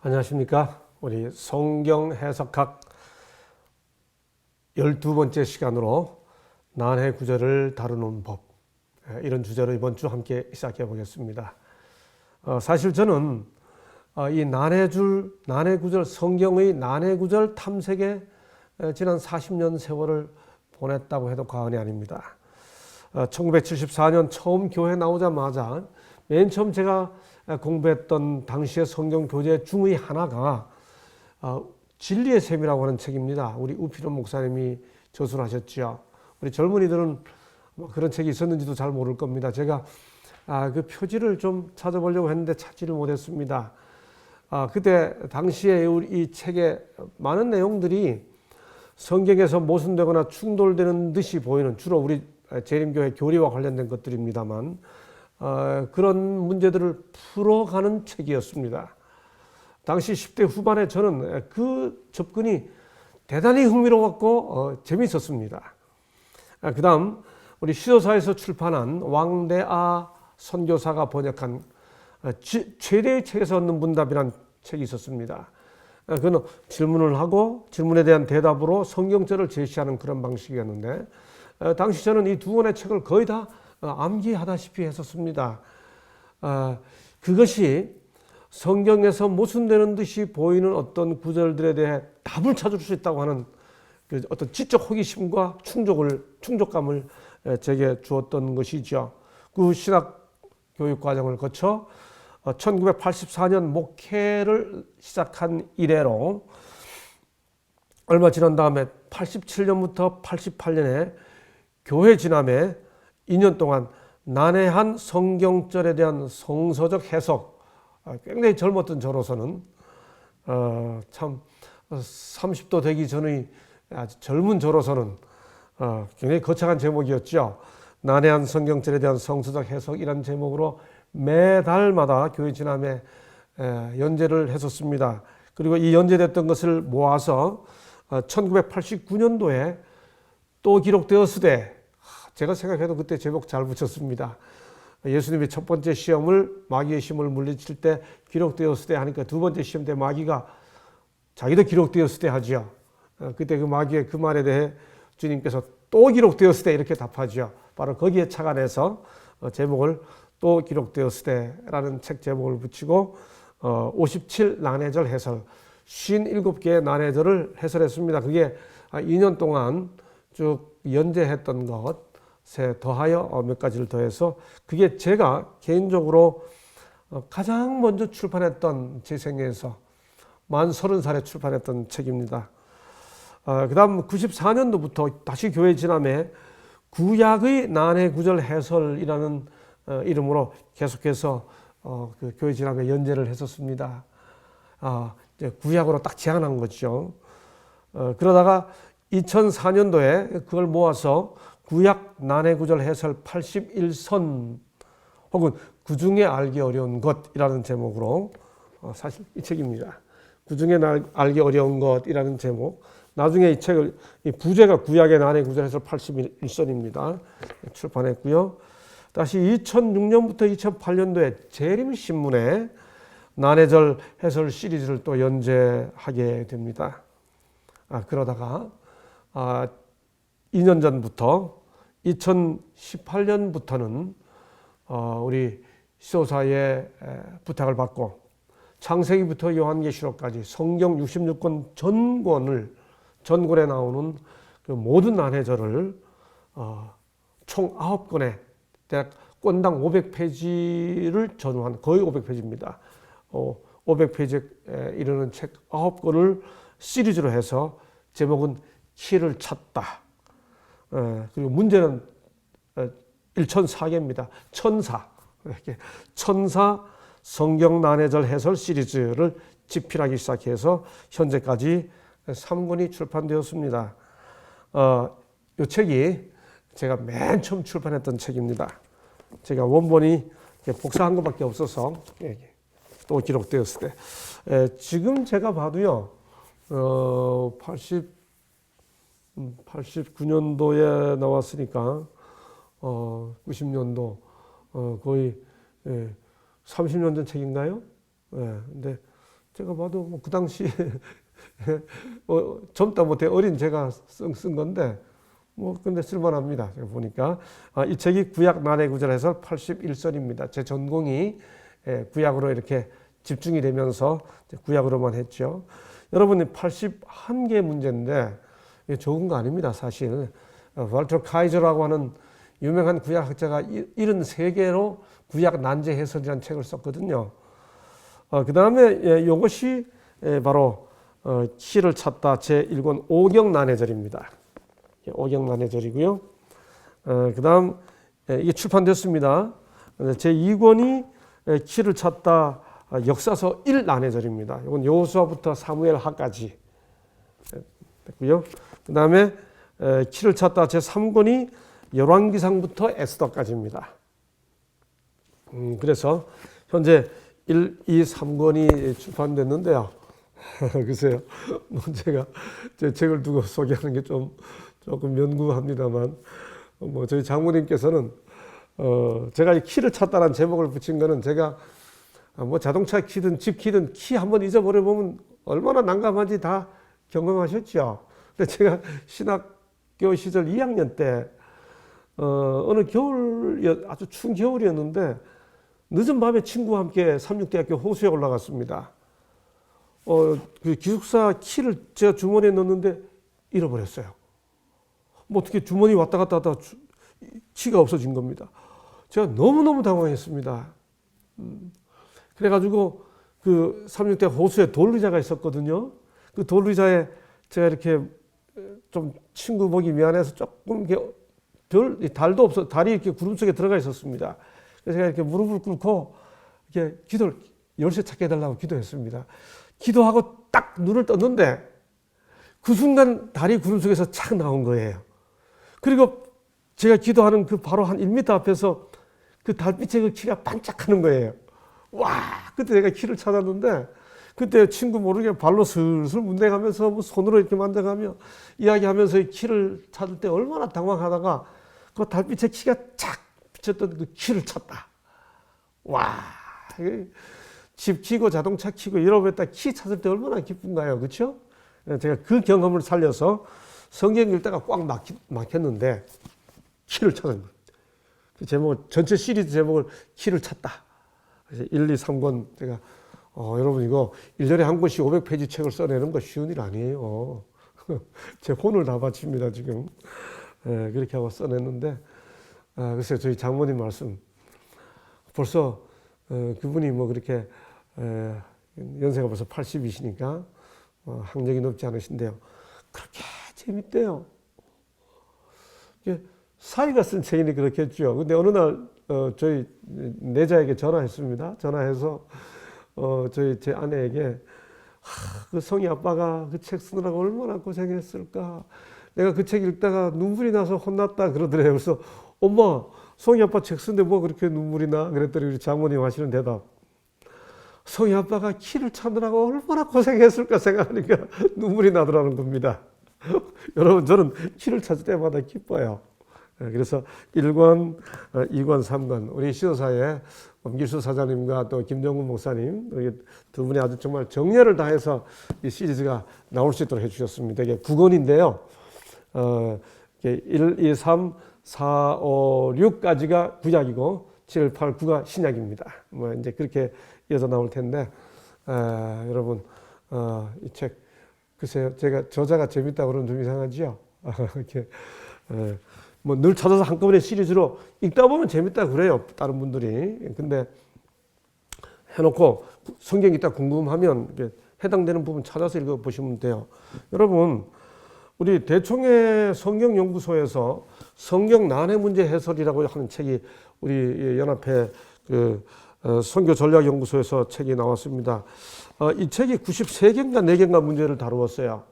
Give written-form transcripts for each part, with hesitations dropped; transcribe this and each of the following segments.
안녕하십니까. 우리 성경 해석학 12번째 시간으로 난해 구절을 다루는 법, 이런 주제로 이번 주 함께 시작해 보겠습니다. 사실 저는 이 난해 구절, 성경의 난해 구절 탐색에 지난 40년 세월을 보냈다고 해도 과언이 아닙니다. 1974년 처음 교회 나오자마자 맨 처음 제가 공부했던 당시의 성경 교재 중의 하나가 진리의 셈이라고 하는 책입니다. 우리 우필원 목사님이 저술하셨죠. 우리 젊은이들은 그런 책이 있었는지도 잘 모를 겁니다. 제가 그 표지를 좀 찾아보려고 했는데 찾지를 못했습니다. 그때 당시에 이 책의 많은 내용들이 성경에서 모순되거나 충돌되는 듯이 보이는, 주로 우리 재림교회 교리와 관련된 것들입니다만 그런 문제들을 풀어가는 책이었습니다. 당시 10대 후반에 저는 그 접근이 대단히 흥미로웠고 재미있었습니다. 그 다음 우리 시도사에서 출판한 왕대아 선교사가 번역한 최대의 책에서 얻는 문답이라는 책이 있었습니다. 그는 질문을 하고 질문에 대한 대답으로 성경절을 제시하는 그런 방식이었는데 당시 저는 이 두 권의 책을 거의 다 암기하다시피 했었습니다. 그것이 성경에서 모순되는 듯이 보이는 어떤 구절들에 대해 답을 찾을 수 있다고 하는 그 어떤 지적 호기심과 충족감을 제게 주었던 것이죠. 그 신학 교육 과정을 거쳐 1984년 목회를 시작한 이래로 얼마 지난 다음에 87년부터 88년에 교회 진암에 2년 동안 난해한 성경절에 대한 성서적 해석, 굉장히 젊었던 저로서는 참 30도 되기 전의 아주 젊은 저로서는 굉장히 거창한 제목이었죠. 난해한 성경절에 대한 성서적 해석이라는 제목으로 매달마다 교회 진암에 연재를 했었습니다. 그리고 이 연재됐던 것을 모아서 1989년도에 또 기록되었으되, 제가 생각해도 그때 제목 잘 붙였습니다. 예수님이 첫 번째 시험을 마귀의 힘을 물리칠 때 기록되었을 때 하니까 두 번째 시험 때 마귀가 자기도 기록되었을 때 하죠. 그때 그 마귀의 그 말에 대해 주님께서 또 기록되었을 때 이렇게 답하죠. 바로 거기에 착안해서 제목을 또 기록되었을 때라는 책 제목을 붙이고 57 난해절 해설, 57개의 난해절을 해설했습니다. 그게 2년 동안 쭉 연재했던 것에 더하여 몇 가지를 더해서 그게 제가 개인적으로 가장 먼저 출판했던, 제 생애에서 만 30살에 출판했던 책입니다. 그 다음 94년도부터 다시 교회 진암에 구약의 난해 구절 해설이라는 이름으로 계속해서 그 교회 진암에 연재를 했었습니다. 이제 구약으로 딱 제한한 거죠. 그러다가 2004년도에 그걸 모아서 구약 난해 구절 해설 81선 혹은 그 중에 알기 어려운 것이라는 제목으로, 사실 이 책입니다. 그 중에 알기 어려운 것이라는 제목. 나중에 이 책을, 이 부제가 구약의 난해 구절 해설 81선입니다. 출판했고요. 다시 2006년부터 2008년도에 재림신문에 난해절 해설 시리즈를 또 연재하게 됩니다. 그러다가 2년 전부터 2018년부터는 우리 시도사의 부탁을 받고 창세기부터 요한계시록까지 성경 66권 전권에 나오는 그 모든 난해절을 총 9권에 대략 권당 500페이지를 전후한, 거의 500페이지입니다. 500페이지에 이르는 책 9권을 시리즈로 해서 제목은 키를 찾다. 그리고 문제는 1004개입니다. 천사 성경 난해절 해설 시리즈를 집필하기 시작해서 현재까지 3권이 출판되었습니다. 이 책이 제가 맨 처음 출판했던 책입니다. 제가 원본이 복사한 것밖에 없어서 또 기록되었을 때, 지금 제가 봐도요, 89년도에 나왔으니까 90년도 거의 30년 전 책인가요? 근데 제가 봐도 뭐 그 당시 젊다 못해 어린 제가 쓴 건데 뭐 근데 쓸만합니다. 제가 보니까 이 책이 구약 난해 구절에서 81선입니다. 제 전공이 구약으로 이렇게 집중이 되면서 구약으로만 했죠. 여러분이 81개 문제인데 이게 적은 거 아닙니다. 사실 월터 카이저라고 하는 유명한 구약학자가 73개로 구약 난제 해설이라는 책을 썼거든요. 그 다음에 이것이 바로 키를 찾다 제1권 오경 난해절입니다. 오경 난해절이고요. 그 다음 이게 출판됐습니다. 제2권이 키를 찾다 역사서 1 난해절입니다. 이건 여호수아부터 사무엘하까지 됐고요. 그 다음에 키를 찾다 제3권이 열왕기상부터 에스더까지입니다. 그래서 현재 1, 2, 3권이 출판됐는데요. 글쎄요. 제가 제 책을 두고 소개하는 게 조금 면구합니다만, 저희 장모님께서는, 제가 이 키를 찾다라는 제목을 붙인 거는 제가 자동차 키든 집 키든 키 한번 잊어버려 보면 얼마나 난감한지 다 경험하셨죠. 근데 제가 신학교 시절 2학년 때, 어느 겨울, 아주 추운 겨울이었는데, 늦은 밤에 친구와 함께 삼육대학교 호수에 올라갔습니다. 그 기숙사 키를 제가 주머니에 넣었는데 잃어버렸어요. 뭐 어떻게 주머니 왔다 갔다 하다 키가 없어진 겁니다. 제가 너무너무 당황했습니다. 그래가지고 그 삼육대 호수에 돌의자가 있었거든요. 그 돌의자에 제가 이렇게 좀 친구 보기 미안해서 조금 이렇게 달도 없어, 달이 이렇게 구름 속에 들어가 있었습니다. 그래서 제가 이렇게 무릎을 꿇고 이렇게 기도를 열쇠 찾게 해달라고 기도했습니다. 기도하고 딱 눈을 떴는데 그 순간 달이 구름 속에서 착 나온 거예요. 그리고 제가 기도하는 그 바로 한 1m 앞에서 그 달빛의 그 키가 반짝하는 거예요. 와, 그때 내가 키를 찾았는데 그때 친구 모르게 발로 슬슬 문대가면서 뭐 손으로 이렇게 만져가며 이야기하면서 이 키를 찾을 때 얼마나 당황하다가 그 달빛의 키가 착 비쳤던 그 키를 찾다. 와, 집 키고 자동차 키고 잃어버렸다 키 찾을 때 얼마나 기쁜가요? 그렇죠? 제가 그 경험을 살려서 성경 읽다가 꽉 막혔는데 키를 찾은 거예요. 그 제목을 전체 시리즈 제목을 키를 찾다. 그래서 1, 2, 3권 제가 여러분 이거 1년에 한 권씩 500페이지 책을 써내는 거 쉬운 일 아니에요. 제 혼을 다 바칩니다 지금. 그렇게 하고 써냈는데 글쎄요 저희 장모님 말씀 벌써 그분이 뭐 그렇게 연세가 벌써 80이시니까 학력이 높지 않으신데요. 그렇게 재밌대요. 사위가 쓴 책이니 그렇겠죠. 근데 어느 날 저희 내자에게 전화했습니다. 전화해서 제 아내에게 그 성희 아빠가 그 책 쓰느라고 얼마나 고생했을까. 내가 그 책 읽다가 눈물이 나서 혼났다 그러더래요. 그래서 엄마 성희 아빠 책 쓰는데 뭐 그렇게 눈물이 나? 그랬더니 우리 장모님 하시는 대답. 성희 아빠가 키를 찾느라고 얼마나 고생했을까 생각하니까 눈물이 나더라는 겁니다. 여러분 저는 키를 찾을 때마다 기뻐요. 그래서 1권, 2권, 3권 우리 시도사의 엄길수 사장님과 또 김정근 목사님 두 분이 아주 정말 정열을 다해서 이 시리즈가 나올 수 있도록 해주셨습니다. 이게 9권인데요. 1, 2, 3, 4, 5, 6까지가 구약이고 7, 8, 9가 신약입니다. 뭐 이제 그렇게 이어서 나올 텐데 여러분 이 책 글쎄요 제가 저자가 재밌다고 그러면 좀 이상하지요. 이렇게 뭐 늘 찾아서 한꺼번에 시리즈로 읽다 보면 재밌다 그래요 다른 분들이. 근데 해놓고 성경 읽다 궁금하면 해당되는 부분 찾아서 읽어보시면 돼요. 여러분 우리 대총회 성경연구소에서 성경 난해 문제 해설이라고 하는 책이 우리 연합회 그 선교 전략연구소에서 책이 나왔습니다. 이 책이 93개인가 4개인가 문제를 다루었어요.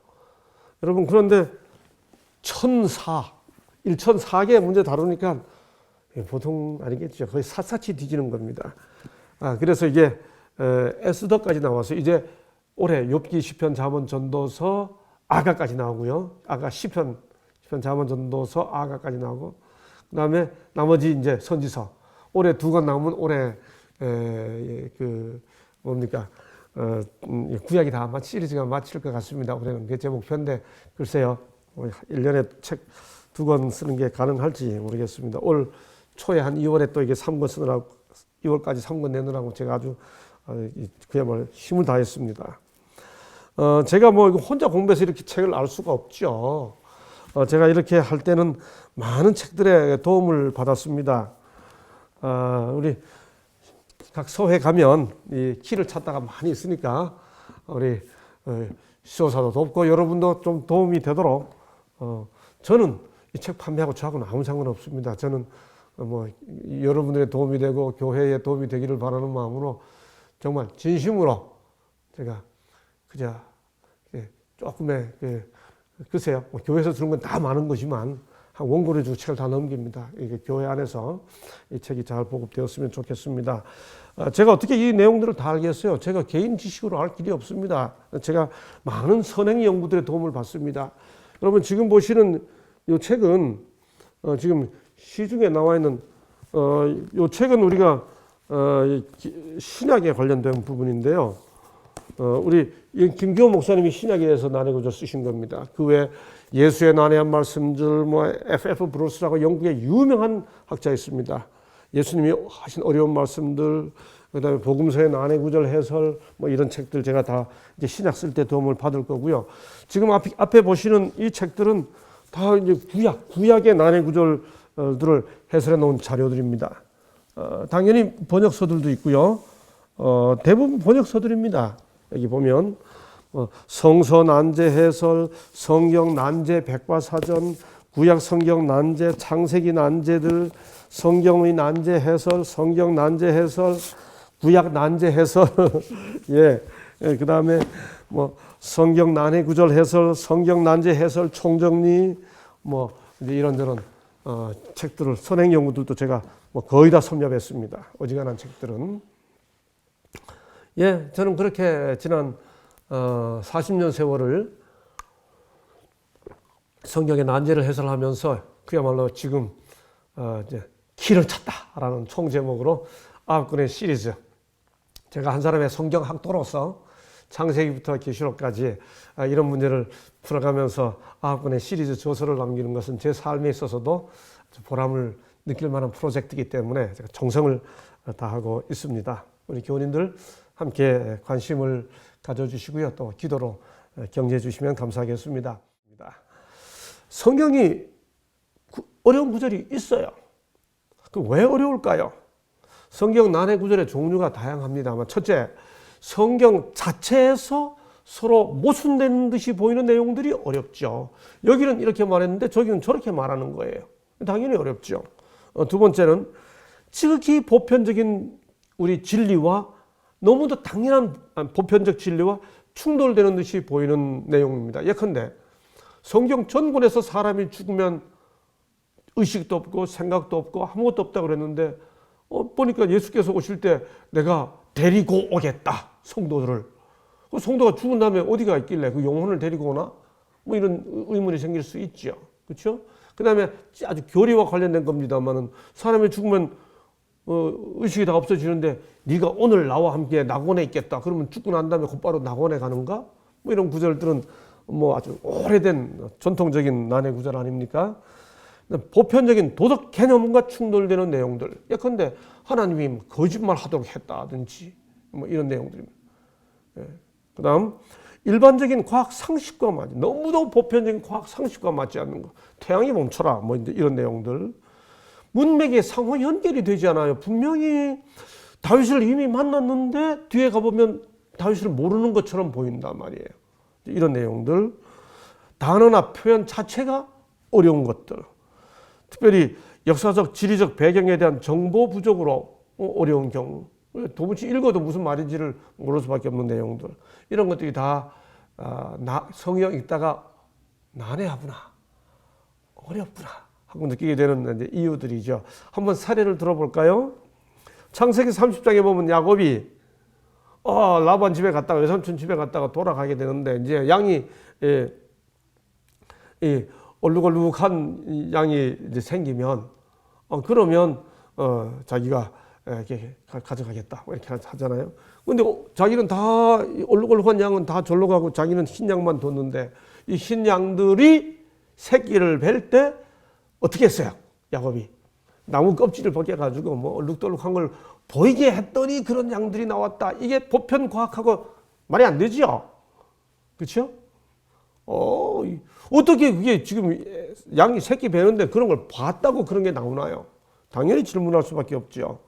여러분 그런데 1004개 문제 다루니까 보통 아니겠죠. 거의 샅샅이 뒤지는 겁니다. 그래서 이게 에스더까지 나와서 이제 올해 욥기, 시편, 잠언, 전도서, 아가까지 나오고요. 아가, 시편, 잠언, 전도서, 아가까지 나오고 그다음에 나머지 이제 선지서. 올해 2권 나오면 올해 뭡니까 구약이 다 시리즈가 마칠 것 같습니다. 올해는 그게 제 목표인데 글쎄요. 1년에 책 2권 쓰는 게 가능할지 모르겠습니다. 올 초에 한 2월에 또 이게 3권 쓰느라고 2월까지 3권 내느라고 제가 아주 그야말로 힘을 다했습니다. 제가 뭐 혼자 공부해서 이렇게 책을 알 수가 없죠. 제가 이렇게 할 때는 많은 책들의 도움을 받았습니다. 우리 각 서회 가면 이 키를 찾다가 많이 있으니까 우리 시조사도 돕고 여러분도 좀 도움이 되도록 저는 이 책 판매하고 저하고는 아무 상관없습니다. 저는 뭐 여러분들의 도움이 되고 교회에 도움이 되기를 바라는 마음으로 정말 진심으로 제가 그저 조금의 글쎄요, 뭐 교회에서 주는 건 다 많은 거지만 한 원고를 주고 책을 다 넘깁니다. 이게 교회 안에서 이 책이 잘 보급되었으면 좋겠습니다. 제가 어떻게 이 내용들을 다 알겠어요? 제가 개인 지식으로 알 길이 없습니다. 제가 많은 선행 연구들의 도움을 받습니다. 여러분 지금 보시는 이 책은 지금 시중에 나와 있는 이 책은 우리가 신약에 관련된 부분인데요. 우리 김기호 목사님이 신약에 대해서 난해구절 쓰신 겁니다. 그 외에 예수의 난해한 말씀들, 뭐 F.F. 브루스라고 영국의 유명한 학자 있습니다. 예수님이 하신 어려운 말씀들, 그다음에 복음서의 난해구절 해설, 뭐 이런 책들 제가 다 이제 신약 쓸 때 도움을 받을 거고요. 지금 앞에 보시는 이 책들은 다 이제 구약의 난해구절들을 해설해 놓은 자료들입니다. 당연히 번역서들도 있고요. 대부분 번역서들입니다. 여기 보면 성서 난제 해설, 성경 난제 백과사전, 구약 성경 난제, 창세기 난제들, 성경의 난제 해설, 성경 난제 해설, 구약 난제 해설, 그 다음에 뭐 성경 난해 구절 해설, 성경 난제 해설 총정리, 뭐 이제 이런저런 책들을 선행 연구들도 제가 뭐 거의 다 섭렵했습니다. 어지간한 책들은. 저는 그렇게 지난 40년 세월을 성경의 난제를 해설하면서 그야말로 지금 이제 길을 찾다라는 총제목으로 9권의 시리즈, 제가 한 사람의 성경학도로서 창세기부터 계시록까지 이런 문제를 풀어가면서 9권의 시리즈 저서를 남기는 것은 제 삶에 있어서도 보람을 느낄 만한 프로젝트이기 때문에 제가 정성을 다하고 있습니다. 우리 교우님들 함께 관심을 가져주시고요. 또 기도로 격려해 주시면 감사하겠습니다. 성경이 어려운 구절이 있어요. 왜 어려울까요? 성경 난해 구절의 종류가 다양합니다만, 첫째, 성경 자체에서 서로 모순되는 듯이 보이는 내용들이 어렵죠. 여기는 이렇게 말했는데 저기는 저렇게 말하는 거예요. 당연히 어렵죠. 두 번째는 지극히 보편적인 우리 진리와 너무도 당연한 보편적 진리와 충돌되는 듯이 보이는 내용입니다. 예컨대 성경 전권에서 사람이 죽으면 의식도 없고 생각도 없고 아무것도 없다고 그랬는데 보니까 예수께서 오실 때 내가 데리고 오겠다, 성도들을. 성도가 죽은 다음에 어디가 있길래 그 영혼을 데리고 오나? 뭐 이런 의문이 생길 수 있죠. 그렇죠? 그 다음에 아주 교리와 관련된 겁니다만은 사람이 죽으면 의식이 다 없어지는데 네가 오늘 나와 함께 낙원에 있겠다. 그러면 죽고 난 다음에 곧바로 낙원에 가는가? 뭐 이런 구절들은 뭐 아주 오래된 전통적인 난해 구절 아닙니까? 보편적인 도덕 개념과 충돌되는 내용들. 예컨대 하나님이 거짓말 하도록 했다든지 뭐 이런 내용들입니다. 그 다음 일반적인 과학 상식과 맞지, 너무도 보편적인 과학 상식과 맞지 않는 거. 태양이 멈춰라 뭐 이런 내용들. 문맥에 상호 연결이 되지 않아요. 분명히 다윗을 이미 만났는데 뒤에 가보면 다윗을 모르는 것처럼 보인단 말이에요. 이런 내용들. 단어나 표현 자체가 어려운 것들. 특별히 역사적, 지리적 배경에 대한 정보 부족으로 어려운 경우. 도무지 읽어도 무슨 말인지를 모를 수밖에 없는 내용들. 이런 것들이 다 성경 읽다가 난해하구나, 어렵구나 하고 느끼게 되는 이제 이유들이죠. 한번 사례를 들어볼까요? 창세기 30장에 보면 야곱이 라반 집에 갔다가 외삼촌 집에 갔다가 돌아가게 되는데 이제 양이 얼룩얼룩한 양이 이제 생기면 그러면 자기가 이렇게 가져가겠다 이렇게 하잖아요. 근데 자기는 다 얼룩얼룩한 양은 다 절로 가고 자기는 흰 양만 뒀는데 이 흰 양들이 새끼를 뵐 때 어떻게 했어요? 야곱이 나무 껍질을 벗겨가지고 뭐 얼룩덜룩한 걸 보이게 했더니 그런 양들이 나왔다. 이게 보편 과학하고 말이 안 되죠. 그렇죠? 어떻게 그게 지금 양이 새끼 베는데 그런 걸 봤다고 그런 게 나오나요? 당연히 질문할 수밖에 없죠.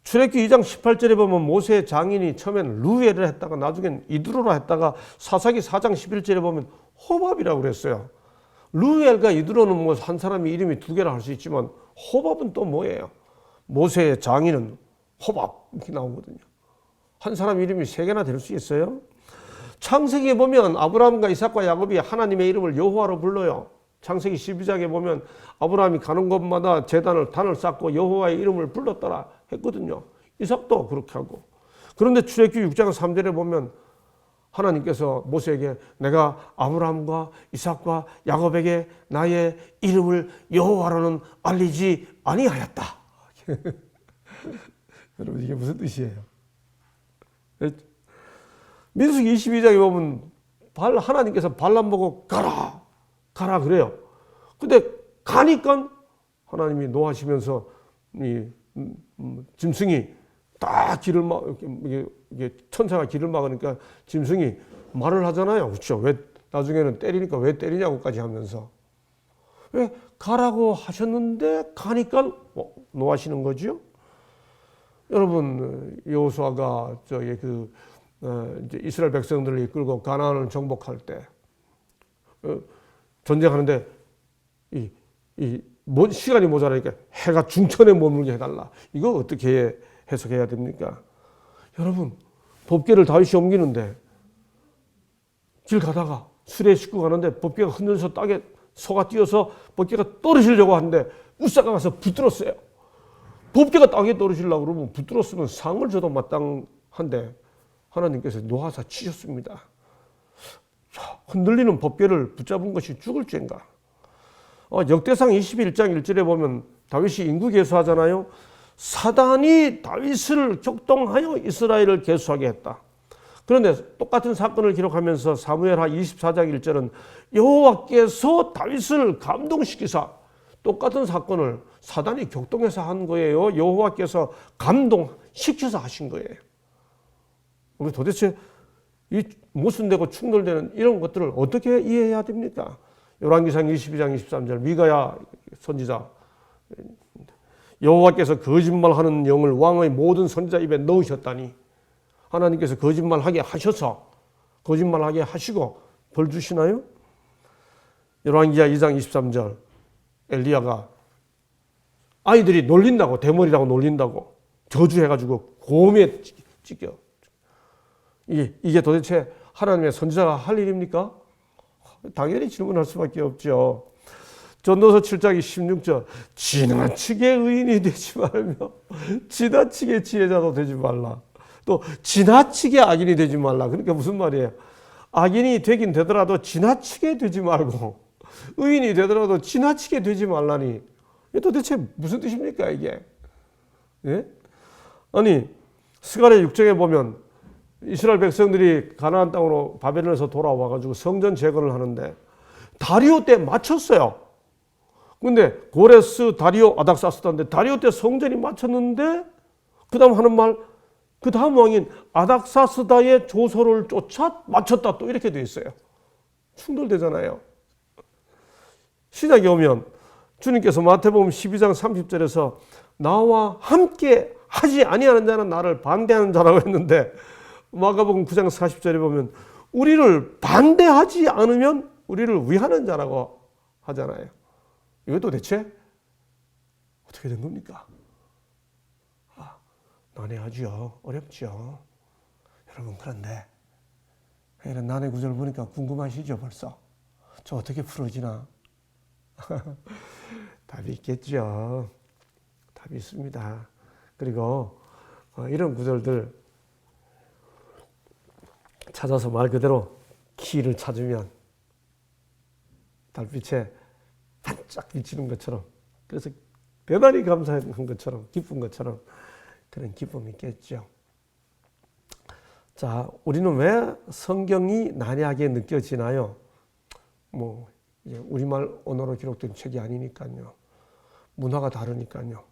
출애굽기 2장 18절에 보면 모세의 장인이 처음에는 루엘을 했다가 나중엔 이드로라 했다가 사사기 4장 11절에 보면 호밥이라고 그랬어요. 루엘과 이드로는 뭐 한 사람이 이름이 두 개라 할 수 있지만 호밥은 또 뭐예요? 모세의 장인은 호밥 이렇게 나오거든요. 한 사람 이름이 세 개나 될 수 있어요? 창세기에 보면 아브라함과 이삭과 야곱이 하나님의 이름을 여호와로 불러요. 창세기 12장에 보면 아브라함이 가는 곳마다 단을 쌓고 여호와의 이름을 불렀더라 했거든요. 이삭도 그렇게 하고. 그런데 출애굽기 6장 3절에 보면 하나님께서 모세에게 내가 아브라함과 이삭과 야곱에게 나의 이름을 여호와로는 알리지 아니하였다. 여러분 이게 무슨 뜻이에요? 민수기 22장에 보면 하나님께서 발람 보고 가라 그래요. 근데 가니까 하나님이 노하시면서 이 짐승이 딱 길을 이게 천사가 길을 막으니까 짐승이 말을 하잖아요. 그렇죠? 왜 나중에는 때리니까 왜 때리냐고까지 하면서 왜 가라고 하셨는데 가니까 노하시는 거죠. 여러분 여호수아가 이제 이스라엘 백성들을 이끌고 가나안을 정복할 때 전쟁하는데 시간이 모자라니까 해가 중천에 머물게 해달라. 이거 어떻게 해석해야 됩니까? 여러분 법궤를 다윗이 옮기는데 길 가다가 수레 싣고 가는데 법궤가 흔들려서 땅에 소가 뛰어서 법궤가 떨어지려고 하는데 우사가 가서 붙들었어요. 법궤가 땅에 떨어지려고 그러면 붙들었으면 상을 줘도 마땅한데 하나님께서 노하사 치셨습니다. 흔들리는 법궤를 붙잡은 것이 죽을 죄인가? 역대상 21장 1절에 보면 다윗이 인구 계수하잖아요. 사단이 다윗을 격동하여 이스라엘을 계수하게 했다. 그런데 똑같은 사건을 기록하면서 사무엘하 24장 1절은 여호와께서 다윗을 감동시키사 똑같은 사건을 사단이 격동해서 한 거예요. 여호와께서 감동시켜서 하신 거예요. 우리 도대체 이 모순되고 충돌되는 이런 것들을 어떻게 이해해야 됩니까? 열왕기상 22장 23절 미가야 선지자 여호와께서 거짓말하는 영을 왕의 모든 선지자 입에 넣으셨다니 하나님께서 거짓말하게 하셔서 거짓말하게 하시고 벌 주시나요? 열왕기하 2장 23절 엘리야가 아이들이 놀린다고 대머리라고 놀린다고 저주해가지고 곰에 찢겨. 이게 도대체 하나님의 선지자가 할 일입니까? 당연히 질문할 수밖에 없죠. 전도서 7장 16절 지나치게 의인이 되지 말며 지나치게 지혜자도 되지 말라. 또 지나치게 악인이 되지 말라. 그러니까 무슨 말이에요? 악인이 되긴 되더라도 지나치게 되지 말고 의인이 되더라도 지나치게 되지 말라니 이게 도대체 무슨 뜻입니까 이게? 예? 아니 스가랴 6장에 보면 이스라엘 백성들이 가나안 땅으로 바벨론에서 돌아와가지고 성전 재건을 하는데 다리오 때 마쳤어요. 근데 고레스, 다리오, 아닥사스다인데 다리오 때 성전이 마쳤는데 그 다음 하는 말, 그 다음 왕인 아닥사스다의 조소를 쫓아 마쳤다 또 이렇게 돼 있어요. 충돌되잖아요. 신약에 오면 주님께서 마태복음 12장 30절에서 나와 함께 하지 아니하는 자는 나를 반대하는 자라고 했는데 마가복음 9장 40절에 보면 우리를 반대하지 않으면 우리를 위하는 자라고 하잖아요. 이거 도대체 어떻게 된 겁니까? 난해하죠. 어렵죠. 여러분 그런데 이런 난해 구절 보니까 궁금하시죠 벌써? 저 어떻게 풀어지나? 답이 있겠죠. 답이 있습니다. 그리고 이런 구절들 찾아서 말 그대로 키를 찾으면 달빛에 반짝 비치는 것처럼 그래서 대단히 감사한 것처럼 기쁜 것처럼 그런 기쁨이 있겠죠. 자, 우리는 왜 성경이 난해하게 느껴지나요? 뭐 이제 우리말 언어로 기록된 책이 아니니까요. 문화가 다르니까요.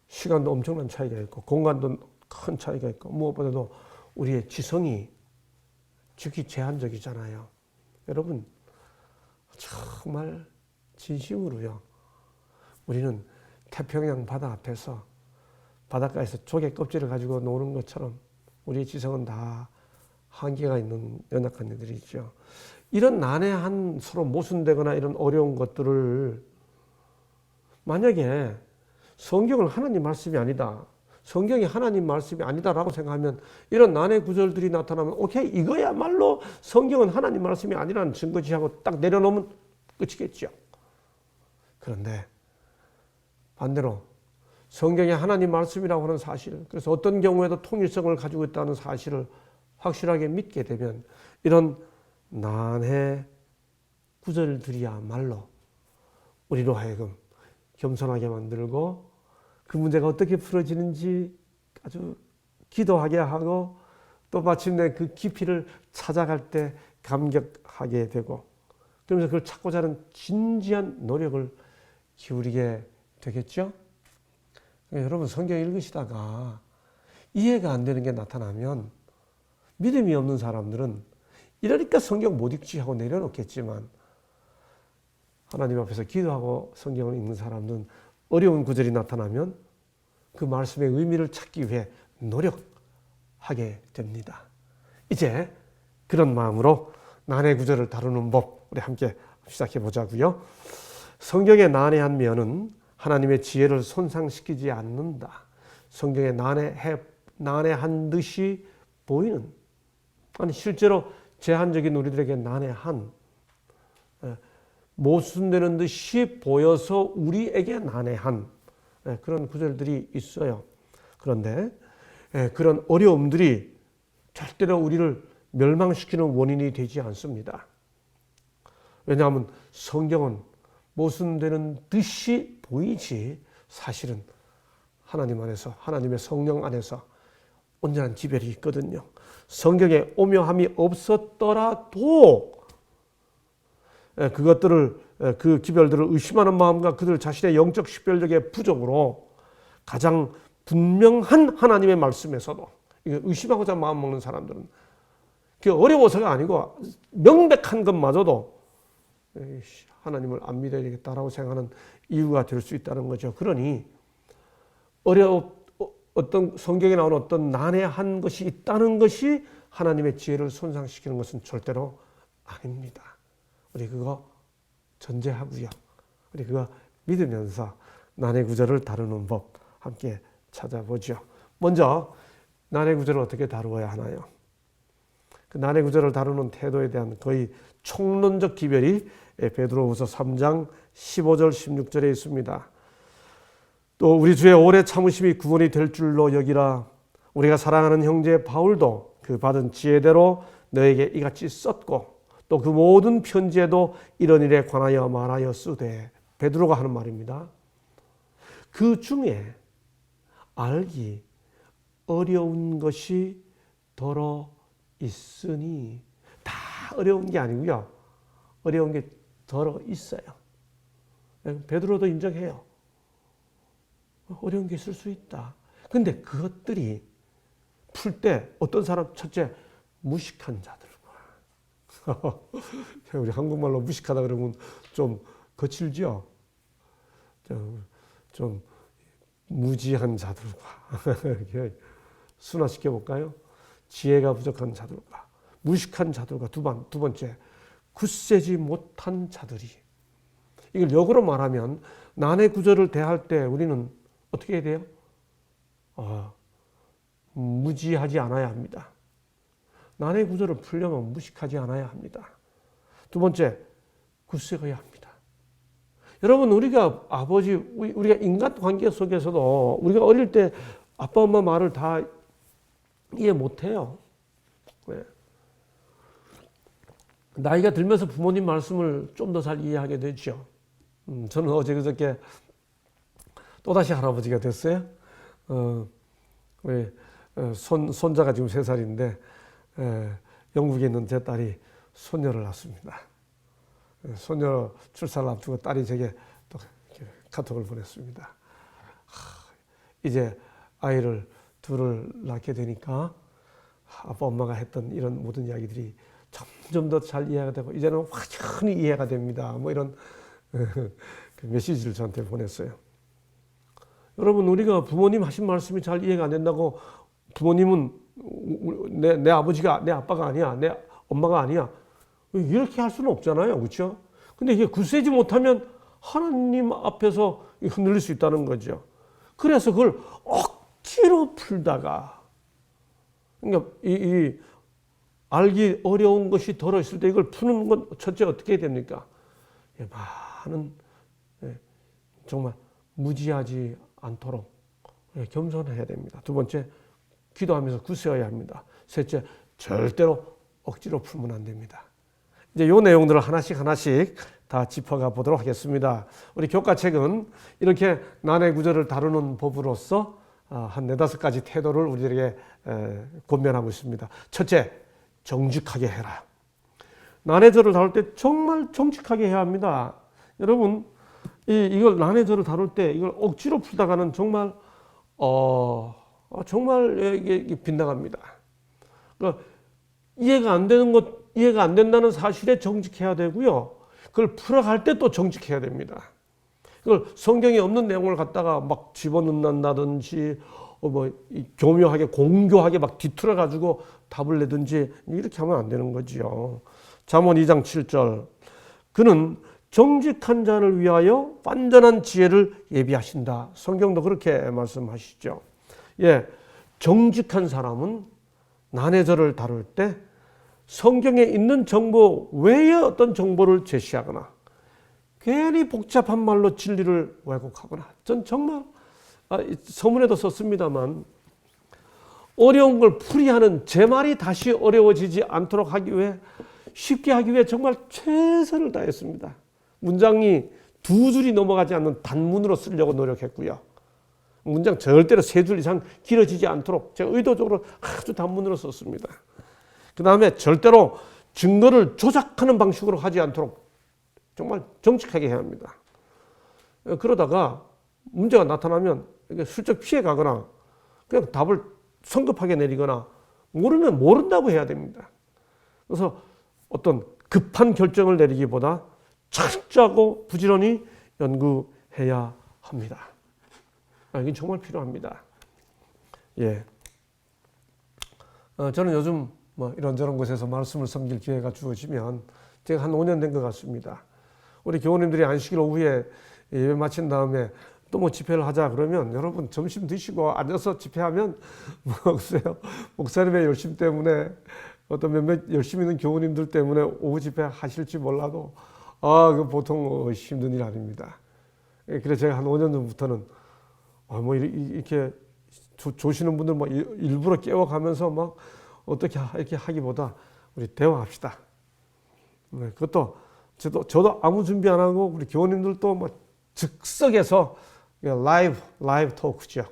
시간도 엄청난 차이가 있고 공간도 큰 차이가 있고 무엇보다도 우리의 지성이 즉히 제한적이잖아요. 여러분 정말 진심으로요. 우리는 태평양 바다 앞에서 바닷가에서 조개 껍질을 가지고 노는 것처럼 우리의 지성은 다 한계가 있는 연약한 애들이죠. 이런 난해한 서로 모순되거나 이런 어려운 것들을 만약에 성경은 하나님 말씀이 아니다. 성경이 하나님 말씀이 아니다라고 생각하면 이런 난해 구절들이 나타나면 오케이 이거야말로 성경은 하나님 말씀이 아니라는 증거지 하고 딱 내려놓으면 끝이겠죠. 그런데 반대로 성경이 하나님 말씀이라고 하는 사실, 그래서 어떤 경우에도 통일성을 가지고 있다는 사실을 확실하게 믿게 되면 이런 난해 구절들이야말로 우리로 하여금 겸손하게 만들고 그 문제가 어떻게 풀어지는지 아주 기도하게 하고 또 마침내 그 깊이를 찾아갈 때 감격하게 되고 그러면서 그걸 찾고자 하는 진지한 노력을 기울이게 되겠죠? 여러분 성경 읽으시다가 이해가 안 되는 게 나타나면 믿음이 없는 사람들은 이러니까 성경 못 읽지 하고 내려놓겠지만 하나님 앞에서 기도하고 성경을 읽는 사람들은 어려운 구절이 나타나면 그 말씀의 의미를 찾기 위해 노력하게 됩니다. 이제 그런 마음으로 난해 구절을 다루는 법 우리 함께 시작해 보자고요. 성경의 난해한 면은 하나님의 지혜를 손상시키지 않는다. 성경에 난해한 듯이 보이는, 아니 실제로 제한적인 우리들에게 난해한, 모순되는 듯이 보여서 우리에게 난해한 그런 구절들이 있어요. 그런데 그런 어려움들이 절대로 우리를 멸망시키는 원인이 되지 않습니다. 왜냐하면 성경은 모순되는 듯이 보이지 사실은 하나님 안에서 하나님의 성령 안에서 온전한 지별이 있거든요. 성경에 오묘함이 없었더라도 그 기별들을 의심하는 마음과 그들 자신의 영적 식별력의 부족으로 가장 분명한 하나님의 말씀에서도 의심하고자 마음 먹는 사람들은 그게 어려워서가 아니고 명백한 것마저도 하나님을 안 믿어야겠다라고 생각하는 이유가 될 수 있다는 거죠. 그러니 어떤 성경에 나오는 어떤 난해한 것이 있다는 것이 하나님의 지혜를 손상시키는 것은 절대로 아닙니다. 우리 그거 전제하고요. 우리 그거 믿으면서 난해 구절을 다루는 법 함께 찾아보죠. 먼저 난해 구절을 어떻게 다루어야 하나요? 그 난해 구절을 다루는 태도에 대한 거의 총론적 기별이 베드로후서 3장 15절 16절에 있습니다. 또 우리 주의 오래 참으심이 구원이 될 줄로 여기라. 우리가 사랑하는 형제 바울도 그 받은 지혜대로 너에게 이같이 썼고 또 그 모든 편지에도 이런 일에 관하여 말하였으되, 베드로가 하는 말입니다. 그 중에 알기 어려운 것이 더러 있으니, 다 어려운 게 아니고요. 어려운 게 더러 있어요. 베드로도 인정해요. 어려운 게 있을 수 있다. 근데 그것들이 풀 때 어떤 사람, 첫째 무식한 자들과 우리 한국말로 무식하다 그러면 좀 거칠죠. 좀 무지한 자들과 순화시켜 볼까요? 지혜가 부족한 자들과 무식한 자들과 두 번째 굳세지 못한 자들이. 이걸 역으로 말하면 난해 구절을 대할 때 우리는 어떻게 해야 돼요? 무지하지 않아야 합니다. 난해 구절을 풀려면 무식하지 않아야 합니다. 두 번째, 굳세어야 합니다. 여러분, 우리가 우리가 인간 관계 속에서도 우리가 어릴 때 아빠 엄마 말을 다 이해 못해요. 왜? 나이가 들면서 부모님 말씀을 좀 더 잘 이해하게 되죠. 저는 어제 그저께 또다시 할아버지가 됐어요. 우리 손자가 지금 3살인데 영국에 있는 제 딸이 손녀를 낳았습니다. 손녀 출산을 앞두고 딸이 제게 또 카톡을 보냈습니다. 이제 아이를 둘을 낳게 되니까 아빠 엄마가 했던 이런 모든 이야기들이 점점 더 잘 이해가 되고 이제는 확연히 이해가 됩니다. 뭐 이런 그 메시지를 저한테 보냈어요. 여러분, 우리가 부모님 하신 말씀이 잘 이해가 안 된다고 부모님은 내 아버지가 내 아빠가 아니야, 내 엄마가 아니야, 이렇게 할 수는 없잖아요, 그렇죠? 근데 이게 굳세지 못하면 하나님 앞에서 흔들릴 수 있다는 거죠. 그래서 그걸 억지로 풀다가, 그러니까 이 알기 어려운 것이 들어있을 때 이걸 푸는 건 첫째 어떻게 해야 됩니까? 많은 정말 무지하지 않도록 겸손해야 됩니다. 두 번째, 기도하면서 굳세어야 합니다. 셋째, 절대로 억지로 풀면 안 됩니다. 이제 이 내용들을 하나씩 다 짚어가 보도록 하겠습니다. 우리 교과책은 이렇게 난해 구절을 다루는 법으로서 한 4-5가지 태도를 우리들에게 권면하고 있습니다. 첫째, 정직하게 해라. 난해절을 다룰 때 정말 정직하게 해야 합니다. 여러분, 이걸 난해절을 다룰 때 이걸 억지로 풀다가는 정말 정말 이게 빗나갑니다. 그러니까 이해가 안 되는 것, 이해가 안 된다는 사실에 정직해야 되고요. 그걸 풀어갈 때 또 정직해야 됩니다. 그걸 성경에 없는 내용을 갖다가 막 집어넣는다든지 교묘하게 공교하게 막 뒤틀어 가지고 답을 내든지 이렇게 하면 안 되는 거지요. 잠언 2장 7절, 그는 정직한 자를 위하여 완전한 지혜를 예비하신다. 성경도 그렇게 말씀하시죠. 예, 정직한 사람은 난해절을 다룰 때 성경에 있는 정보 외에 어떤 정보를 제시하거나 괜히 복잡한 말로 진리를 왜곡하거나, 전 정말 서문에도 썼습니다만 어려운 걸 풀이하는 제 말이 다시 어려워지지 않도록 하기 위해, 쉽게 하기 위해 정말 최선을 다했습니다. 문장이 2줄이 넘어가지 않는 단문으로 쓰려고 노력했고요. 문장 절대로 3줄 이상 길어지지 않도록 제가 의도적으로 아주 단문으로 썼습니다. 그 다음에 절대로 증거를 조작하는 방식으로 하지 않도록 정말 정직하게 해야 합니다. 그러다가 문제가 나타나면 슬쩍 피해가거나 그냥 답을 성급하게 내리거나 모르면 모른다고 해야 됩니다. 그래서 어떤 급한 결정을 내리기보다 철저하고 부지런히 연구해야 합니다. 이게 정말 필요합니다. 예. 저는 요즘 이런저런 곳에서 말씀을 섬길 기회가 주어지면 제가 한 5년 된 것 같습니다. 우리 교우님들이 안식일 오후에 예배 마친 다음에 또 집회를 하자 그러면 여러분 점심 드시고 앉아서 집회하면 글쎄요, 목사님의 열심 때문에 어떤 몇몇 열심히 있는 교우님들 때문에 오후 집회 하실지 몰라도 그 보통 힘든 일 아닙니다. 그래서 제가 한 5년 전부터는 이렇게 조시는 분들 일부러 깨워가면서 어떻게 이렇게 하기보다 우리 대화합시다. 그것도 저도 아무 준비 안 하고 우리 교우님들도 즉석에서 라이브 토크죠.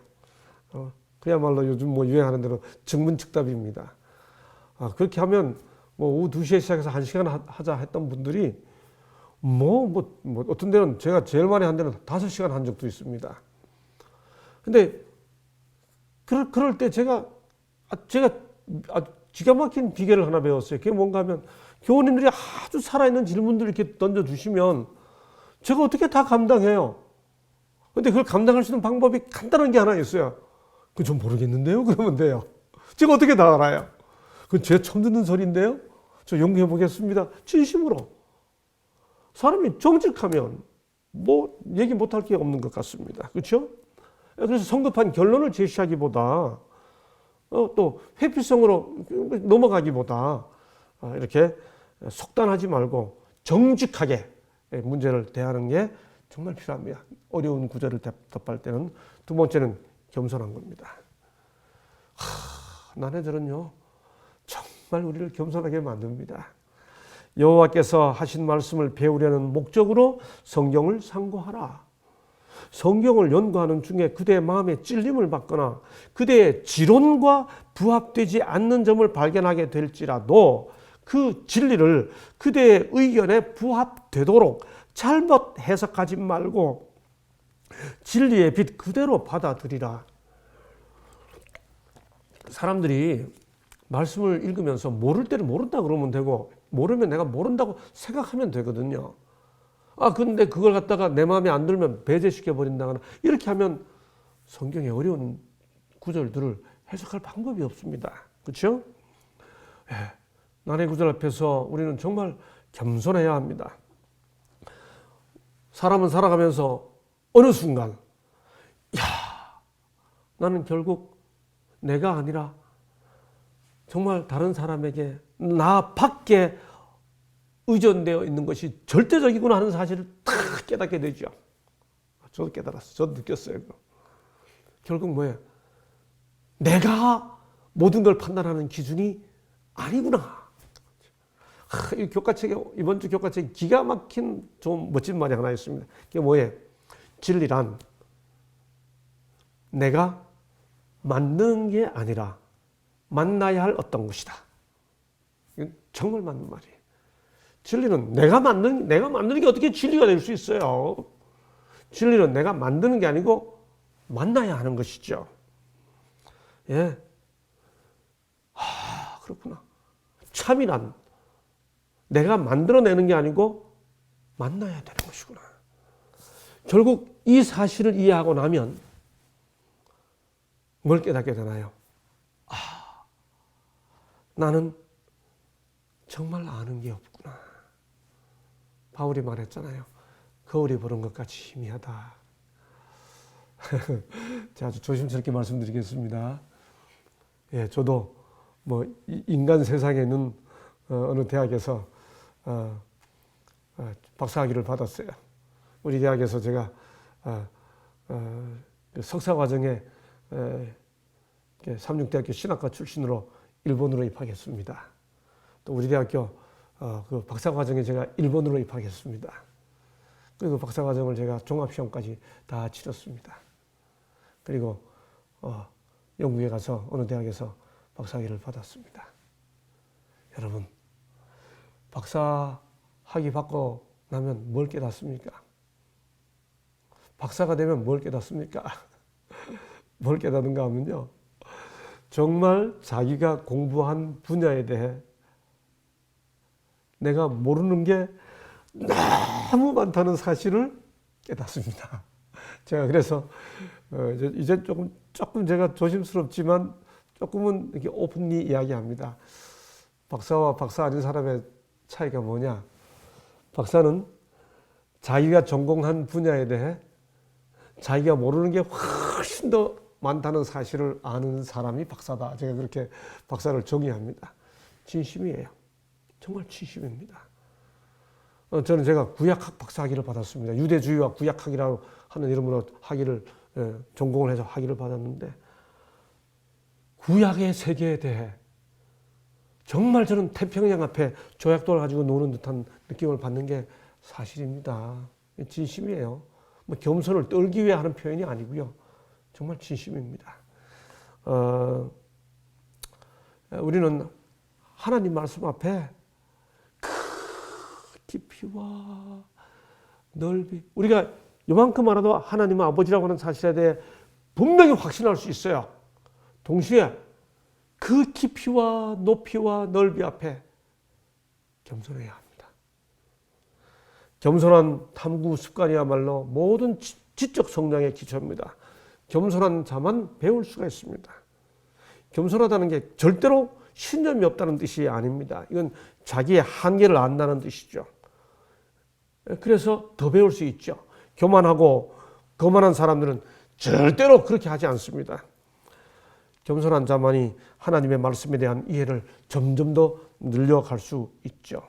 그야말로 요즘 유행하는 대로 즉문즉답입니다. 그렇게 하면 오후 2시에 시작해서 1시간 하자 했던 분들이 어떤 데는 제가 제일 많이 한 데는 5시간 한 적도 있습니다. 근데 그럴 때 제가 기가 막힌 비결을 하나 배웠어요. 그게 뭔가 하면 교우님들이 아주 살아있는 질문들을 이렇게 던져주시면 제가 어떻게 다 감당해요. 근데 그걸 감당할 수 있는 방법이 간단한 게 하나 있어요. 그건 좀 모르겠는데요? 그러면 돼요. 제가 어떻게 다 알아요? 그건 제가 처음 듣는 소리인데요? 저 연구해 보겠습니다. 진심으로. 사람이 정직하면 얘기 못할 게 없는 것 같습니다. 그렇죠? 그래서 성급한 결론을 제시하기보다 또 회피성으로 넘어가기보다 이렇게 속단하지 말고 정직하게 문제를 대하는 게 정말 필요합니다. 어려운 구절을 답할 때는. 두 번째는 겸손한 겁니다. 난해절은요 정말 우리를 겸손하게 만듭니다. 여호와께서 하신 말씀을 배우려는 목적으로 성경을 상고하라. 성경을 연구하는 중에 그대의 마음에 찔림을 받거나 그대의 지론과 부합되지 않는 점을 발견하게 될지라도 그 진리를 그대의 의견에 부합되도록 잘못 해석하지 말고 진리의 빛 그대로 받아들이라. 사람들이 말씀을 읽으면서 모를 때는 모른다 그러면 되고 모르면 내가 모른다고 생각하면 되거든요. 근데 그걸 갖다가 내 마음에 안 들면 배제시켜 버린다거나 이렇게 하면 성경의 어려운 구절들을 해석할 방법이 없습니다. 그렇죠? 난의 구절 앞에서 우리는 정말 겸손해야 합니다. 사람은 살아가면서 어느 순간 나는 결국 내가 아니라 정말 다른 사람에게 나 밖에 의존되어 있는 것이 절대적이구나 하는 사실을 딱 깨닫게 되죠. 저도 깨달았어요. 저도 느꼈어요. 결국 뭐예요? 내가 모든 걸 판단하는 기준이 아니구나. 이 교과책에, 이번 주 교과책에 기가 막힌 좀 멋진 말이 하나 있습니다. 그게 뭐예요? 진리란 내가 만드는 게 아니라 만나야 할 어떤 것이다. 이건 정말 맞는 말이에요. 진리는 내가 만드는 게 어떻게 진리가 될 수 있어요? 진리는 내가 만드는 게 아니고 만나야 하는 것이죠. 예. 그렇구나. 참이란 내가 만들어내는 게 아니고 만나야 되는 것이구나. 결국 이 사실을 이해하고 나면 뭘 깨닫게 되나요? 나는 정말 아는 게 없구나. 바울이 말했잖아요. 거울이 보는 것 같이 희미하다. 제가 아주 조심스럽게 말씀드리겠습니다. 예, 저도 뭐 인간 세상에 있는 어느 대학에서 박사학위를 받았어요. 우리 대학에서 제가 석사 과정에 삼육대학교 신학과 출신으로 일본으로 입학했습니다. 또 우리 대학교 그 박사 과정에 제가 일본으로 입학했습니다. 그리고 박사 과정을 제가 종합시험까지 다 치렀습니다. 그리고 영국에 가서 어느 대학에서 박사학위를 받았습니다. 여러분, 박사 학위 받고 나면 뭘 깨닫습니까? 박사가 되면 뭘 깨닫습니까? 뭘 깨닫는가 하면요. 정말 자기가 공부한 분야에 대해 내가 모르는 게 너무 많다는 사실을 깨닫습니다. 제가 그래서 이제 조금 제가 조심스럽지만 조금은 이렇게 오픈리 이야기합니다. 박사와 박사 아닌 사람의 차이가 뭐냐? 박사는 자기가 전공한 분야에 대해 자기가 모르는 게 훨씬 더 많다는 사실을 아는 사람이 박사다. 제가 그렇게 박사를 정의합니다. 진심이에요. 정말 진심입니다. 저는 제가 구약학 박사학위를 받았습니다. 유대주의와 구약학이라고 하는 이름으로 학위를 전공을 해서 학위를 받았는데 구약의 세계에 대해 정말 저는 태평양 앞에 조약돌 가지고 노는 듯한 느낌을 받는 게 사실입니다. 진심이에요. 뭐 겸손을 떨기 위해 하는 표현이 아니고요. 정말 진심입니다. 우리는 하나님 말씀 앞에 깊이와 넓이, 우리가 요만큼 알아도 하나님은 아버지라고 하는 사실에 대해 분명히 확신할 수 있어요. 동시에 그 깊이와 높이와 넓이 앞에 겸손해야 합니다. 겸손한 탐구 습관이야말로 모든 지적 성장의 기초입니다. 겸손한 자만 배울 수가 있습니다. 겸손하다는 게 절대로 신념이 없다는 뜻이 아닙니다. 이건 자기의 한계를 안다는 뜻이죠. 그래서 더 배울 수 있죠. 교만하고 거만한 사람들은 절대로 그렇게 하지 않습니다. 겸손한 자만이 하나님의 말씀에 대한 이해를 점점 더 늘려갈 수 있죠.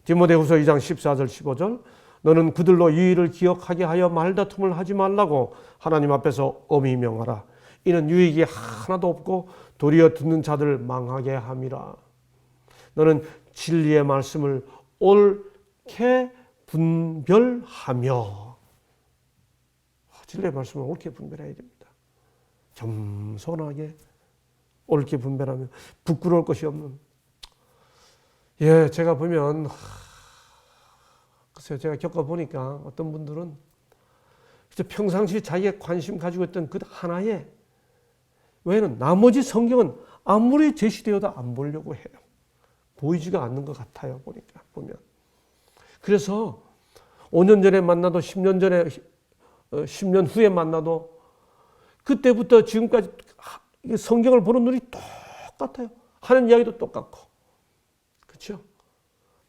디모데후서 2장 14절 15절 너는 그들로 이 일을 기억하게 하여 말다툼을 하지 말라고 하나님 앞에서 엄히 명하라. 이는 유익이 하나도 없고 도리어 듣는 자들 망하게 함이라. 너는 진리의 말씀을 옳게 분별하며. 진리의 말씀을 옳게 분별해야 됩니다. 겸손하게 옳게 분별하면 부끄러울 것이 없는. 예, 제가 보면 글쎄요, 제가 겪어보니까 어떤 분들은 평상시 자기가 관심 가지고 있던 그 하나에 외에는 나머지 성경은 아무리 제시되어도 안 보려고 해요. 보이지가 않는 것 같아요. 보면. 그래서 5년 전에 만나도 10년 전에 10년 후에 만나도 그때부터 지금까지 성경을 보는 눈이 똑같아요. 하는 이야기도 똑같고. 그렇죠?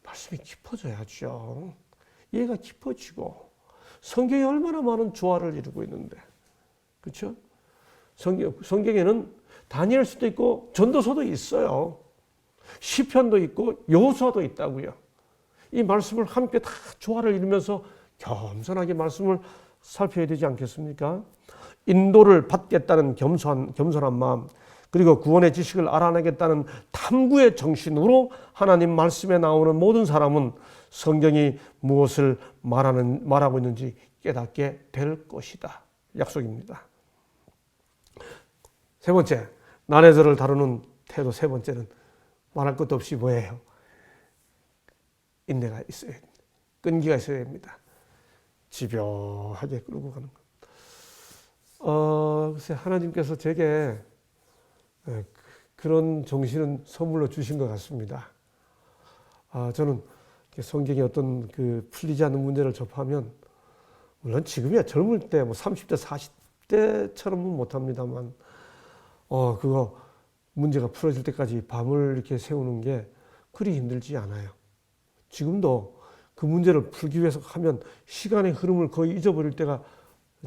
말씀이 깊어져야죠. 이해가 깊어지고 성경이 얼마나 많은 조화를 이루고 있는데. 그렇죠? 성경에는 다니엘서도 있고 전도서도 있어요. 시편도 있고 여호수아도 있다고요. 이 말씀을 함께 다 조화를 이루면서 겸손하게 말씀을 살펴야 되지 않겠습니까? 인도를 받겠다는 겸손한 마음, 그리고 구원의 지식을 알아내겠다는 탐구의 정신으로 하나님 말씀에 나오는 모든 사람은 성경이 무엇을 말하고 있는지 깨닫게 될 것이다. 약속입니다. 세 번째, 난해절을 다루는 태도 세 번째는 말할 것도 없이 뭐예요? 인내가 있어야 됩니다. 끈기가 있어야 됩니다. 집요하게 끌고 가는 것. 글쎄 하나님께서 제게 그런 정신은 선물로 주신 것 같습니다. 저는 성경에 어떤 풀리지 않는 문제를 접하면 물론 지금이야 젊을 때 30대 40대처럼은 못합니다만 그거 문제가 풀어질 때까지 밤을 이렇게 세우는 게 그리 힘들지 않아요. 지금도 그 문제를 풀기 위해서 하면 시간의 흐름을 거의 잊어버릴 때가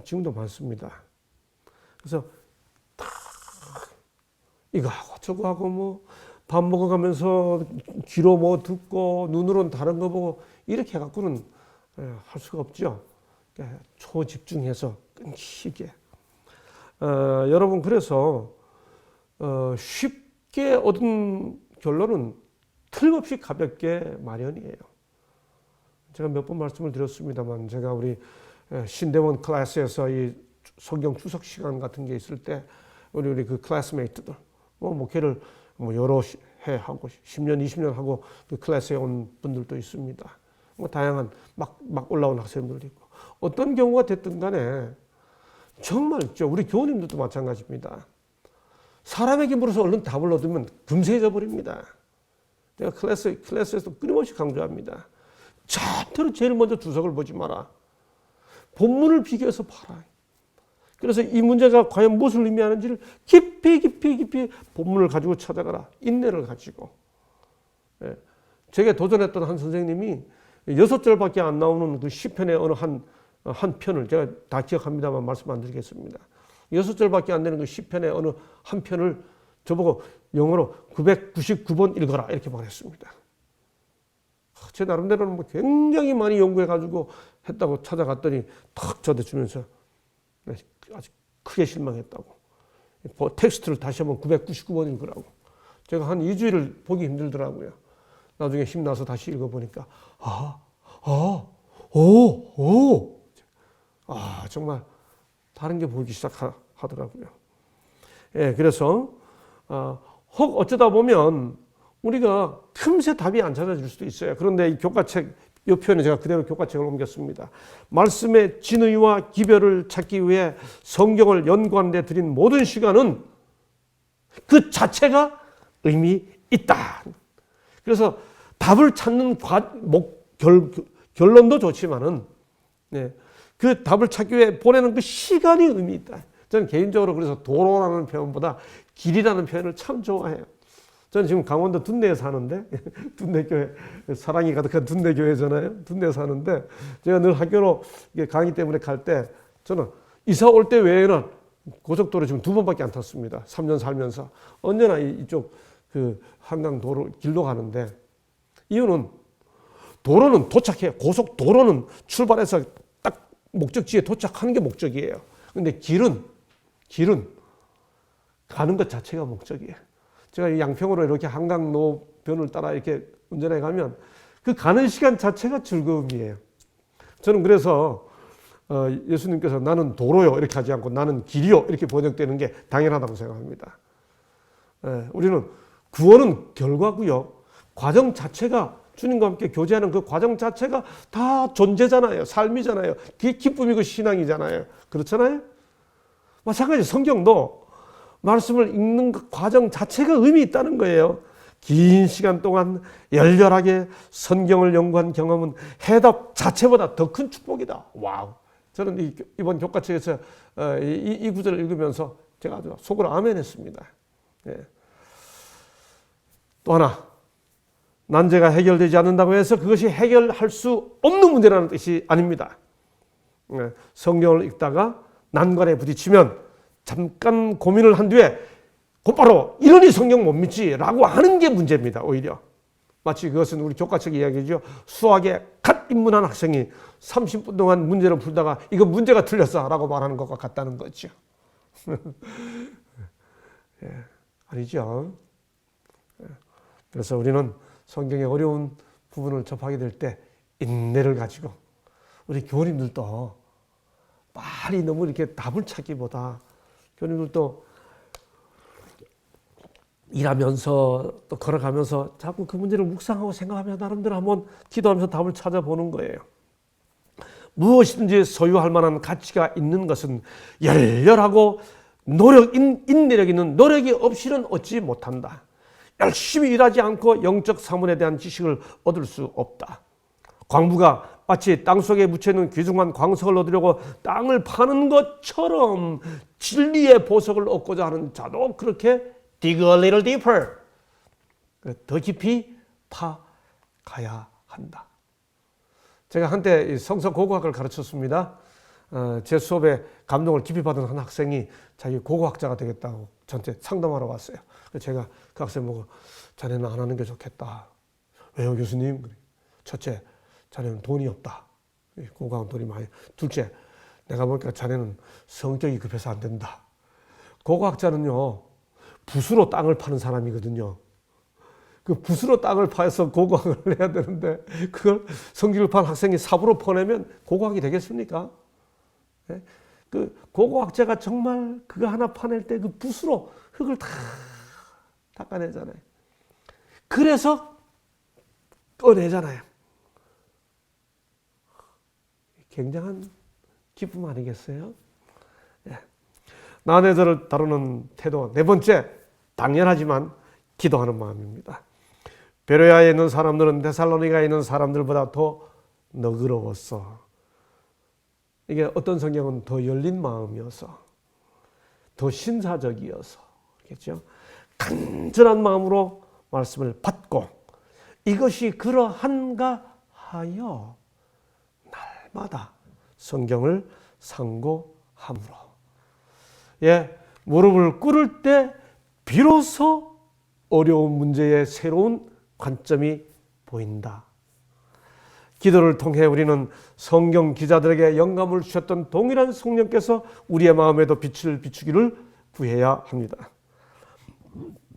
지금도 많습니다. 그래서 이거 하고 저거 하고 밥 먹어가면서 귀로 듣고 눈으로는 다른 거 보고 이렇게 해갖고는 할 수가 없죠. 초집중해서 끈기게. 여러분 그래서 쉽게 얻은 결론은 틀림없이 가볍게 마련이에요. 제가 몇 번 말씀을 드렸습니다만 제가 우리 신대원 클래스에서 이 성경 추석 시간 같은 게 있을 때 우리 그 클래스메이트들 목회를 여러 해 하고 10년, 20년 하고 그 클래스에 온 분들도 있습니다. 다양한 막 올라온 학생들도 있고 어떤 경우가 됐든 간에 정말 있죠. 우리 교우님들도 마찬가지입니다. 사람에게 물어서 얼른 답을 얻으면 금세 잊어버립니다. 내가 클래스에서 끊임없이 강조합니다. 절대로 제일 먼저 주석을 보지 마라. 본문을 비교해서 봐라. 그래서 이 문제가 과연 무엇을 의미하는지를 깊이 본문을 가지고 찾아가라. 인내를 가지고. 제게 도전했던 한 선생님이 6절밖에 안 나오는 그 시편의 어느 한 편을 제가 다 기억합니다만 말씀 안 드리겠습니다. 6절밖에 안 되는 그 시편의 어느 한 편을 저보고 영어로 999번 읽어라 이렇게 말했습니다. 제 나름대로는 굉장히 많이 연구해가지고 했다고 찾아갔더니 탁 저대 주면서 아주 크게 실망했다고. 텍스트를 다시 한번 999번 읽으라고. 제가 한 2주일을 보기 힘들더라고요. 나중에 힘나서 다시 읽어보니까 정말 다른 게 보이기 시작하더라고요. 예, 그래서 혹 어쩌다 보면 우리가 틈새 답이 안 찾아질 수도 있어요. 그런데 이 교과책, 이 표현에 제가 그대로 교과책을 옮겼습니다. 말씀의 진의와 기별을 찾기 위해 성경을 연구하는 데 들인 모든 시간은 그 자체가 의미 있다. 그래서 답을 찾는 결론도 좋지만은 그 답을 찾기 위해 보내는 그 시간이 의미 있다. 저는 개인적으로 그래서 도로라는 표현보다 길이라는 표현을 참 좋아해요. 저는 지금 강원도 둔내에 사는데 둔내교회, 사랑이 가득한 둔내교회잖아요. 둔내에 사는데 제가 늘 학교로 강의 때문에 갈 때 저는 이사 올 때 외에는 고속도로 지금 2번밖에 안 탔습니다. 3년 살면서 언제나 이쪽 그 한강 도로 길로 가는데 이유는 도로는 도착해요. 고속도로는 출발해서 딱 목적지에 도착하는 게 목적이에요. 근데 길은 가는 것 자체가 목적이에요. 제가 양평으로 이렇게 한강노변을 따라 이렇게 운전해 가면 그 가는 시간 자체가 즐거움이에요. 저는 그래서 예수님께서 나는 도로요 이렇게 하지 않고 나는 길이요 이렇게 번역되는 게 당연하다고 생각합니다. 우리는 구원은 결과고요. 과정 자체가 주님과 함께 교제하는 그 과정 자체가 다 존재잖아요. 삶이잖아요. 그게 기쁨이고 신앙이잖아요. 그렇잖아요. 마찬가지 성경도 말씀을 읽는 그 과정 자체가 의미 있다는 거예요. 긴 시간 동안 열렬하게 성경을 연구한 경험은 해답 자체보다 더 큰 축복이다. 와우. 저는 이번 교과책에서 이 구절을 읽으면서 제가 아주 속으로 아멘했습니다. 예. 또 하나, 난제가 해결되지 않는다고 해서 그것이 해결할 수 없는 문제라는 뜻이 아닙니다. 예. 성경을 읽다가 난관에 부딪히면 잠깐 고민을 한 뒤에 곧바로 이러니 성경 못 믿지 라고 하는 게 문제입니다. 오히려 마치 그것은 우리 교과책 이야기죠. 수학에 갓 입문한 학생이 30분 동안 문제를 풀다가 이거 문제가 틀렸어 라고 말하는 것과 같다는 거죠. 예, 아니죠. 그래서 우리는 성경의 어려운 부분을 접하게 될 때 인내를 가지고 우리 교우님들도 빨리 너무 이렇게 답을 찾기보다 교우님들도 일하면서 또 걸어가면서 자꾸 그 문제를 묵상하고 생각하며 나름대로 한번 기도하면서 답을 찾아보는 거예요. 무엇이든지 소유할 만한 가치가 있는 것은 열렬하고 인내력 있는 노력이 없이는 얻지 못한다. 열심히 일하지 않고 영적 사문에 대한 지식을 얻을 수 없다. 광부가 마치 땅속에 묻혀있는 귀중한 광석을 얻으려고 땅을 파는 것처럼 진리의 보석을 얻고자 하는 자도 그렇게 dig a little deeper. 더 깊이 파가야 한다. 제가 한때 성서 고고학을 가르쳤습니다. 제 수업에 감동을 깊이 받은 한 학생이 자기 고고학자가 되겠다고 저한테 상담하러 왔어요. 제가 그 학생 보고 자네는 안 하는 게 좋겠다. 왜요 교수님? 첫째, 자네는 돈이 없다. 고고학은 돈이 많이. 둘째, 내가 보니까 자네는 성격이 급해서 안 된다. 고고학자는요. 붓으로 땅을 파는 사람이거든요. 그 붓으로 땅을 파서 고고학을 해야 되는데 그걸 성경을 판 학생이 삽으로 퍼내면 고고학이 되겠습니까? 네? 그 고고학자가 정말 그거 하나 파낼 때 그 붓으로 흙을 다 닦아내잖아요. 그래서 꺼내잖아요. 굉장한 기쁨 아니겠어요? 네. 난해들을 다루는 태도 네 번째, 당연하지만 기도하는 마음입니다. 베레아에 있는 사람들은 데살로니가에 있는 사람들보다 더 너그러웠어. 이게 어떤 성경은 더 열린 마음이어서, 더 신사적이어서, 그렇죠? 간절한 마음으로 말씀을 받고 이것이 그러한가 하여 날마다 성경을 상고함으로. 예, 무릎을 꿇을 때 비로소 어려운 문제에 새로운 관점이 보인다. 기도를 통해 우리는 성경 기자들에게 영감을 주셨던 동일한 성령께서 우리의 마음에도 빛을 비추기를 구해야 합니다.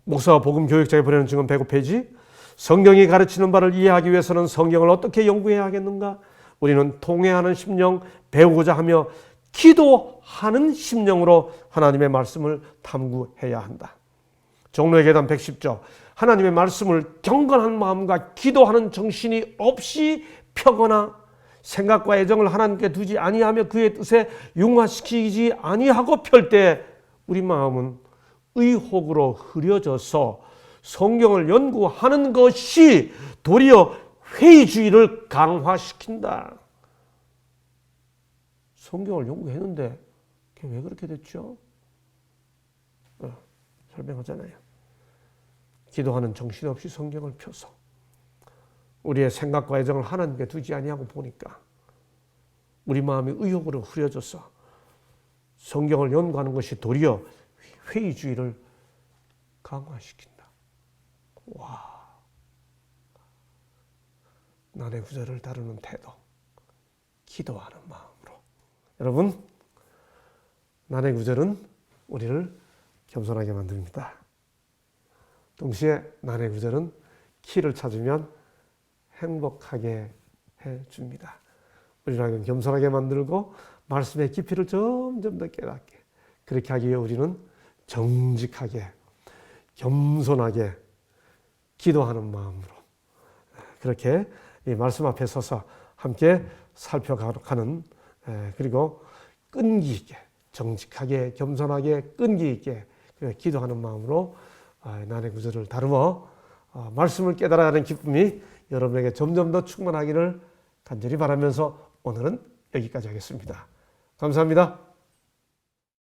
목사와 복음 교육자에 보내는 증언 105페이지. 성경이 가르치는 바를 이해하기 위해서는 성경을 어떻게 연구해야 하겠는가? 우리는 통회하는 심령, 배우고자 하며 기도하는 심령으로 하나님의 말씀을 탐구해야 한다. 종로의 계단 110조. 하나님의 말씀을 경건한 마음과 기도하는 정신이 없이 펴거나 생각과 애정을 하나님께 두지 아니하며 그의 뜻에 융화시키지 아니하고 펼 때 우리 마음은 의혹으로 흐려져서 성경을 연구하는 것이 도리어 회의주의를 강화시킨다. 성경을 연구했는데 그게 왜 그렇게 됐죠? 설명하잖아요. 기도하는 정신없이 성경을 펴서 우리의 생각과 애정을 하나님께 두지 아니하고 보니까 우리 마음이 의욕으로 흐려져서 성경을 연구하는 것이 도리어 회의주의를 강화시킨다. 와, 난의 구절을 다루는 태도, 기도하는 마음으로. 여러분, 난의 구절은 우리를 겸손하게 만듭니다. 동시에 난의 구절은 키를 찾으면 행복하게 해줍니다. 우리를 겸손하게 만들고 말씀의 깊이를 점점 더 깨닫게 그렇게 하기 위해 우리는 정직하게 겸손하게 기도하는 마음으로 그렇게 이 말씀 앞에 서서 함께 살펴가는 그리고 끈기 있게 정직하게 겸손하게 끈기 있게 기도하는 마음으로 난의 구절을 다루어 말씀을 깨달아가는 기쁨이 여러분에게 점점 더 충만하기를 간절히 바라면서 오늘은 여기까지 하겠습니다. 감사합니다.